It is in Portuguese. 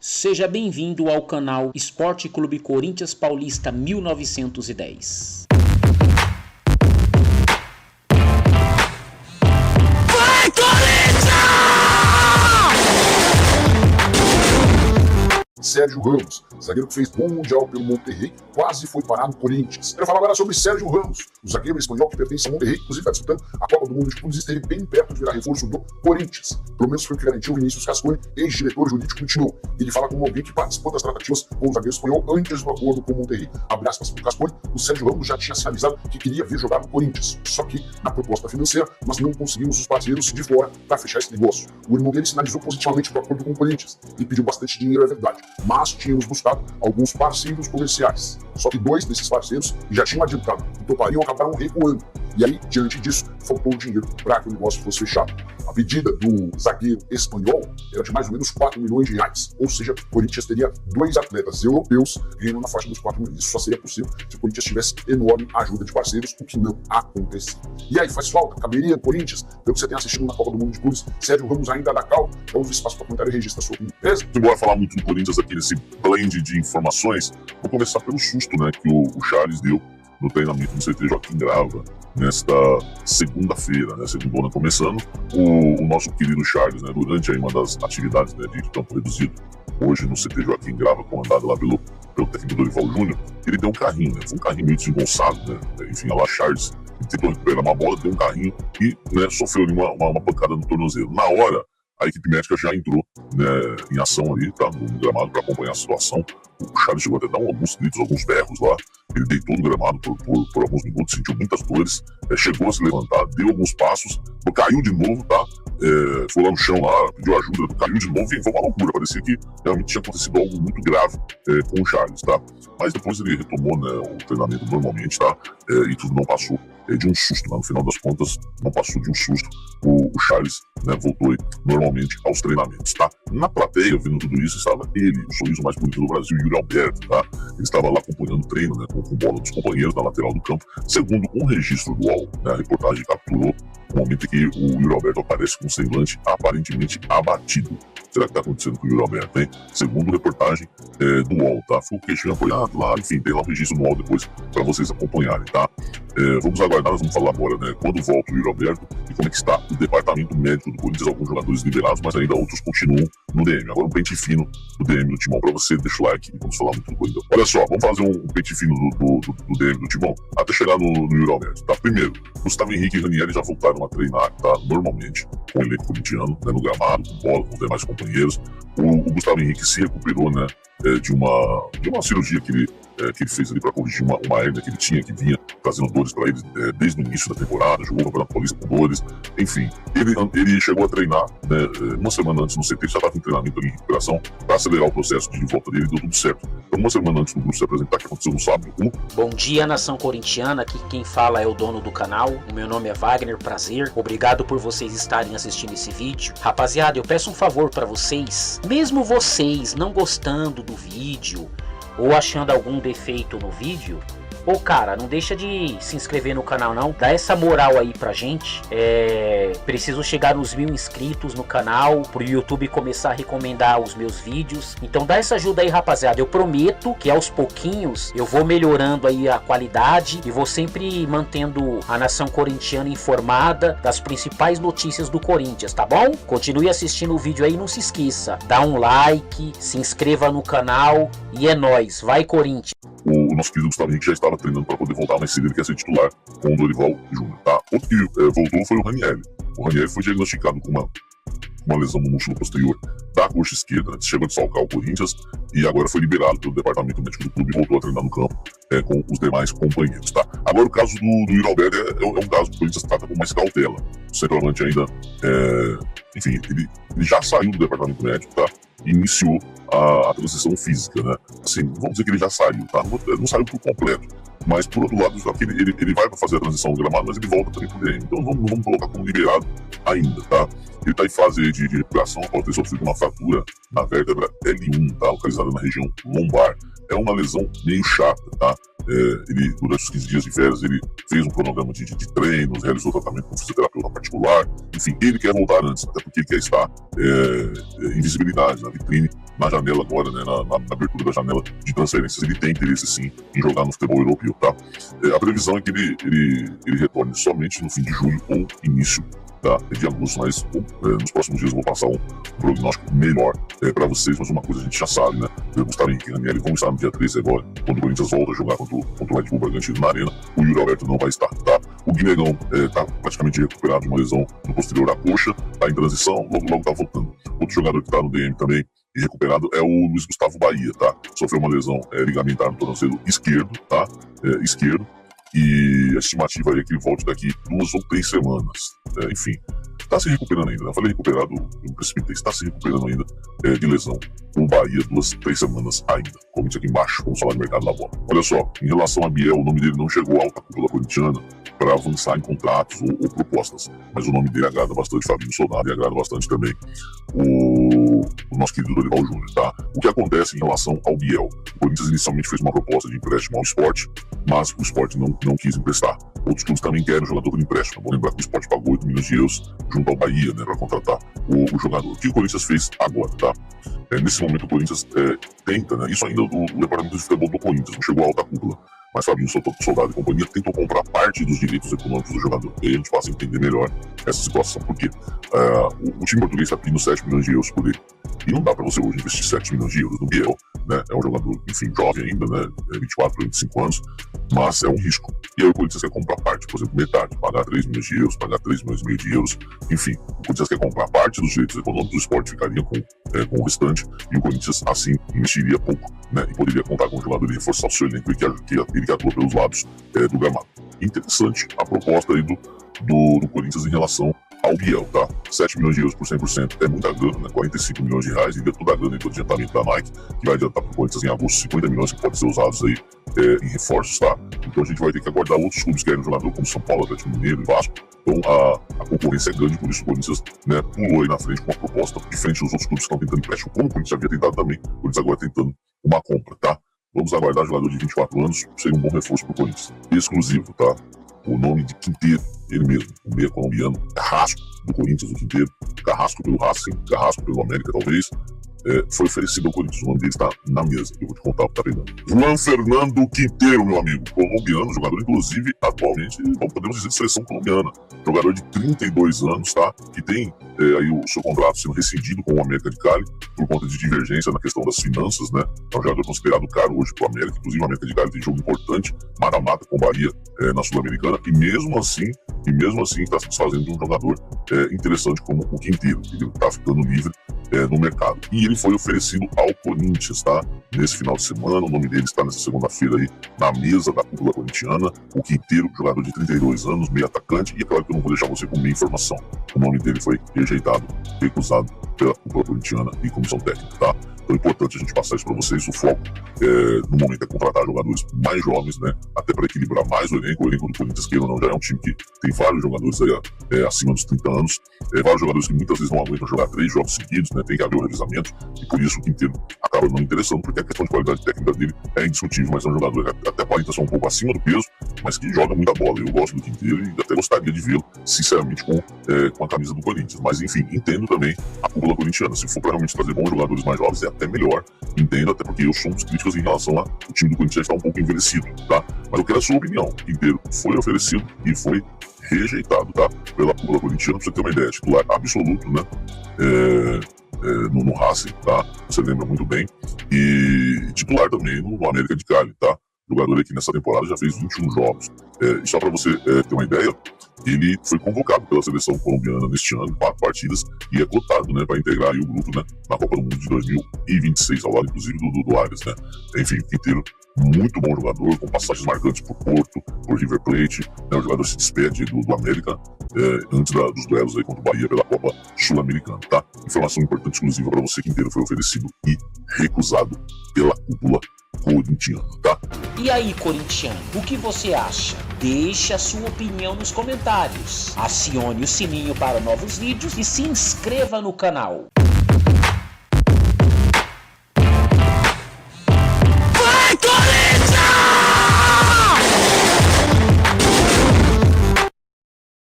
Seja bem-vindo ao canal Esporte Clube Corinthians Paulista 1910. Vai, Corinthians! Sérgio Ramos, zagueiro que fez bom mundial pelo Monterrey, quase foi parar no Corinthians. Quero falar agora sobre Sérgio Ramos, o zagueiro espanhol que pertence ao Monterrey, inclusive está disputando a Copa do Mundo de Clubes e esteve bem perto de virar reforço do Corinthians. Pelo menos foi o que garantiu o Vinícius Cascone, ex-diretor jurídico do Timão. Ele fala como alguém que participou das tratativas com o zagueiro espanhol antes do acordo com o Monterrey. Abre aspas para o Cascone, o Sérgio Ramos já tinha sinalizado que queria ver jogar no Corinthians. Só que, na proposta financeira, nós não conseguimos os parceiros de fora para fechar esse negócio. O irmão dele sinalizou positivamente para o acordo com o Corinthians e pediu bastante dinheiro, é verdade. Mas tínhamos buscado alguns parceiros comerciais. Só que dois desses parceiros já tinham adiantado que topariam, acabaram recuando. E aí, diante disso, faltou dinheiro para que o negócio fosse fechado. A pedida do zagueiro espanhol era de mais ou menos 4 milhões de reais. Ou seja, o Corinthians teria dois atletas europeus ganhando na faixa dos 4 milhões. Isso só seria possível se o Corinthians tivesse enorme ajuda de parceiros, o que não aconteceu. E aí, faz falta? Caberia do Corinthians? Pelo que você tem assistido na Copa do Mundo de Clubes, Sérgio Ramos ainda dá cal? Então, o espaço para comentário e registra a sua opinião. Beleza? Embora falar muito do Corinthians aqui nesse blend de informações, vou começar pelo susto, né, que o Charles deu no treinamento do CT Joaquim Grava nesta segunda-feira, né, segunda, começando o nosso querido Charles, né, durante aí uma das atividades, né, de campo reduzido, hoje no CT Joaquim Grava, comandado lá pelo técnico Dorival Júnior, ele deu um carrinho, né, foi um carrinho meio desengonçado, né, enfim, lá Charles, ele tentou recuperar uma bola, deu um carrinho e, né, sofreu ali uma pancada no tornozelo. Na hora, a equipe médica já entrou, né, em ação ali, tá, no gramado para acompanhar a situação. O Charles chegou até a dar alguns gritos, alguns berros lá. Ele deitou no gramado por alguns minutos, sentiu muitas dores, chegou a se levantar, deu alguns passos, caiu de novo, tá? Foi lá no chão, lá, pediu ajuda, caiu de novo e foi uma loucura. Parecia que realmente tinha acontecido algo muito grave com o Charles, tá? Mas depois ele retomou, né, o treinamento normalmente, tá? E tudo não passou de um susto, né? No final das contas, não passou de um susto. O Charles, né, voltou normalmente aos treinamentos, tá? Na plateia, vendo tudo isso, estava ele, o sorriso mais bonito do Brasil, Yuri Alberto, tá? Ele estava lá acompanhando o treino, né, com bola dos companheiros na lateral do campo. Segundo um registro do UOL, né, a reportagem capturou o momento em que o Yuri Alberto aparece com um semblante aparentemente abatido. Será que está acontecendo com o Yuri Alberto, hein? Segundo reportagem do UOL, tá? Foi o queixinho apoiado lá, enfim, tem lá um registro no UOL depois para vocês acompanharem, tá? Vamos aguardar, nós vamos falar agora, né? Quando volta o Yuri Alberto e como é que está o departamento médico do Corinthians, alguns jogadores liberados, mas ainda outros continuam no DM. Agora um pente fino do DM do Timão para você, deixa o like e vamos falar muito do Corinthians. Olha só, vamos fazer um pente fino do DM do Timão até chegar no Yuri Alberto, tá? Primeiro, Gustavo Henrique e Ranieri já voltaram a treinar, tá? Normalmente, com o elenco corintiano, né? No gramado, com bola, com os demais companheiros. O Gustavo Henrique se recuperou, né? De uma cirurgia que ele fez ali para corrigir uma hérnia que ele tinha, que vinha trazendo dores para ele desde o início da temporada, jogou o Campeonato Paulista com dores, enfim. Ele chegou a treinar, né, uma semana antes no CT, já estava em treinamento ali, em recuperação, para acelerar o processo de volta dele, deu tudo certo. Então, uma semana antes do grupo se apresentar, que aconteceu no sábado. Bom dia, nação corintiana, aqui quem fala é o dono do canal, o meu nome é Wagner, prazer, obrigado por vocês estarem assistindo esse vídeo. Rapaziada, eu peço um favor para vocês, mesmo vocês não gostando do vídeo, ou achando algum defeito no vídeo, pô, cara, não deixa de se inscrever no canal não, dá essa moral aí pra gente. Preciso chegar nos 1000 inscritos no canal, pro YouTube começar a recomendar os meus vídeos, então dá essa ajuda aí, rapaziada. Eu prometo que aos pouquinhos eu vou melhorando aí a qualidade e vou sempre mantendo a nação corintiana informada das principais notícias do Corinthians, tá bom? Continue assistindo o vídeo aí, não se esqueça, dá um like, se inscreva no canal e é nóis, vai Corinthians! O nosso querido Gustavo Henrique já estava treinando para poder voltar, mas ele quer ser titular com o Dorival Júnior, tá? Outro que voltou foi o Ranieri. O Ranieri foi diagnosticado com uma lesão no músculo posterior da coxa esquerda, né? Chegou a desfalcar o Corinthians e agora foi liberado pelo departamento médico do clube e voltou a treinar no campo com os demais companheiros, tá? Agora o caso do Yuri Alberto é um caso que o Corinthians trata com mais cautela. O centroavante ainda, enfim, ele já saiu do departamento médico, tá? E iniciou a transição física, né? Assim, vamos dizer que ele já saiu, tá? Não saiu por completo, mas por outro lado, ele vai fazer a transição no gramado, mas ele volta também pro DM. Então não vamos colocar como liberado ainda, tá? Ele está em fase de recuperação após ter sofrido uma fratura na vértebra L1, tá? Localizada na região lombar. É uma lesão meio chata, tá? Ele, durante os 15 dias de férias, ele fez um cronograma de treinos, realizou tratamento com fisioterapeuta particular. Enfim, ele quer voltar antes, até porque ele quer estar em visibilidade, na vitrine, na janela agora, né, na abertura da janela de transferências. Ele tem interesse sim em jogar no futebol europeu, tá? A previsão é que ele retorne somente no fim de julho ou início de agosto, mas nos próximos dias eu vou passar um prognóstico melhor para vocês, mas uma coisa a gente já sabe, né? Gustavo Henrique e Ranieri vão estar no dia 13 agora, quando o Corinthians volta a jogar contra o Red Bull Bragantino na Arena. O Yuri Alberto não vai estar, tá? O Guinegão tá praticamente recuperado de uma lesão no posterior da coxa, tá em transição, logo tá voltando. Outro jogador que tá no DM também e recuperado é o Luiz Gustavo Bahia, tá? Sofreu uma lesão ligamentar no tornozelo esquerdo, tá? Esquerdo. E a estimativa é que ele volte daqui 2 ou 3 semanas. Enfim, está se recuperando ainda. Eu falei recuperado, eu me precipitei. Está se recuperando ainda de lesão. O Bahia, 2, 3 semanas ainda. Comente aqui embaixo, vamos falar de mercado da bola. Olha só, em relação a Biel, o nome dele não chegou à alta cúpula corintiana para avançar em contratos ou propostas. Mas o nome dele agrada bastante Fabinho Soldado e agrada bastante também o nosso querido Dorival Júnior, tá? O que acontece em relação ao Biel? O Corinthians inicialmente fez uma proposta de empréstimo ao Sport, mas o Sport não quis emprestar. Outros clubes também querem o jogador por empréstimo. Vou lembrar que o Sport pagou 8 milhões de euros junto ao Bahia, né, para contratar o jogador. O que o Corinthians fez agora, tá? Nesse momento o Corinthians tenta, né? Isso ainda do departamento de futebol do Corinthians, não chegou à alta cúpula. Mas Fabinho Soldado e companhia tentou comprar parte dos direitos econômicos do jogador. E aí a gente passa a entender melhor essa situação. Porque o time português está pedindo 7 milhões de euros por ele. E não dá para você hoje investir 7 milhões de euros no Biel, né? É um jogador, enfim, jovem ainda, né? 24, 25 anos, mas é um risco. E aí o Corinthians quer comprar parte, por exemplo, metade, pagar 3 milhões de euros, pagar 3 milhões e meio de euros. Enfim, o Corinthians quer comprar parte dos direitos econômicos, do Sport ficaria com o restante, e o Corinthians, assim, investiria pouco, né? E poderia contar com um jogador e reforçar o seu elenco que atua pelos lados do gramado. Interessante a proposta aí do Corinthians em relação ao Biel, tá? 7 milhões de euros por 100% é muita grana, né? 45 milhões de reais, e ainda toda a grana do adiantamento da Nike, que vai adiantar para o Corinthians em agosto 50 milhões que podem ser usados aí em reforços, tá? Então a gente vai ter que aguardar outros clubes que querem um jogador como São Paulo, Atlético Mineiro e Vasco. Então a concorrência é grande, por isso o Corinthians, né, pulou aí na frente com uma proposta diferente dos outros clubes que estão tentando empréstimo, como o Corinthians já havia tentado também, o Corinthians agora tentando uma compra, tá? Vamos aguardar jogador de 24 anos, seria um bom reforço para o Corinthians. Exclusivo, tá? O nome de Quinteiro, ele mesmo, o meia colombiano, Carrasco do Corinthians, o Quinteiro, Carrasco pelo Racing, Carrasco pelo América, talvez, foi oferecido ao Corinthians. O nome dele está na mesa, eu vou te contar o que está pegando. Juan Fernando Quinteiro, meu amigo, colombiano, jogador, inclusive, atualmente, não podemos dizer de seleção colombiana, jogador de 32 anos, tá? Que tem aí o seu contrato sendo rescindido com o América de Cali por conta de divergência na questão das finanças, né? É um jogador considerado caro hoje para o América, inclusive o América de Cali tem jogo importante, mata-mata com Bahia na Sul-Americana, e mesmo assim está se desfazendo de um jogador interessante como o Quinteiro. Ele está ficando livre no mercado. E ele foi oferecido ao Corinthians, tá? Nesse final de semana, o nome dele está nessa segunda-feira aí na mesa da cúpula corintiana. O Quinteiro, jogador de 32 anos, meio atacante, e é claro que eu não vou deixar você com meia informação. O nome dele foi rejeitado, recusado pela cúpula corintiana e comissão técnica, tá? Então é importante a gente passar isso para vocês. O foco no momento é contratar jogadores mais jovens, né? Até para equilibrar mais o elenco. O elenco do Corinthians, queira ou não, já é um time que tem vários jogadores aí, acima dos 30 anos, vários jogadores que muitas vezes não aguentam jogar 3 jogos seguidos, né? Tem que haver o revezamento, e por isso o Quinteiro acaba não interessando, porque a questão de qualidade técnica dele é indiscutível, mas é um jogador que até aparenta ser um pouco acima do peso, mas que joga muita bola. Eu gosto do Quinteiro e até gostaria de vê-lo, sinceramente, com a camisa do Corinthians. Mas enfim, entendo também a cúpula corintiana. Se for para realmente trazer bons jogadores mais jovens, é até melhor. Entendo, até porque eu sou um dos críticos em relação ao time do Corinthians já está um pouco envelhecido, tá? Mas eu quero a sua opinião. Quinteiro foi oferecido e foi rejeitado, tá? Pela cúpula corintiana, pra você ter uma ideia, titular absoluto, né? No Racing, tá? Você lembra muito bem. E titular também no América de Cali, tá? Jogador aqui nessa temporada já fez 21 jogos. E só para você ter uma ideia, ele foi convocado pela seleção colombiana neste ano, 4 partidas, e é cotado, né, para integrar aí o grupo, né, na Copa do Mundo de 2026, ao lado inclusive do Arias, né? Enfim, Quinteiro, muito bom jogador, com passagens marcantes por Porto, por River Plate, né? O jogador se despede do América antes dos duelos aí contra o Bahia pela Copa Sul-Americana, tá? Informação importante exclusiva para você: Quinteiro foi oferecido e recusado pela cúpula corintiana, tá? E aí, corintiano, o que você acha? Deixe a sua opinião nos comentários. Acione o sininho para novos vídeos e se inscreva no canal.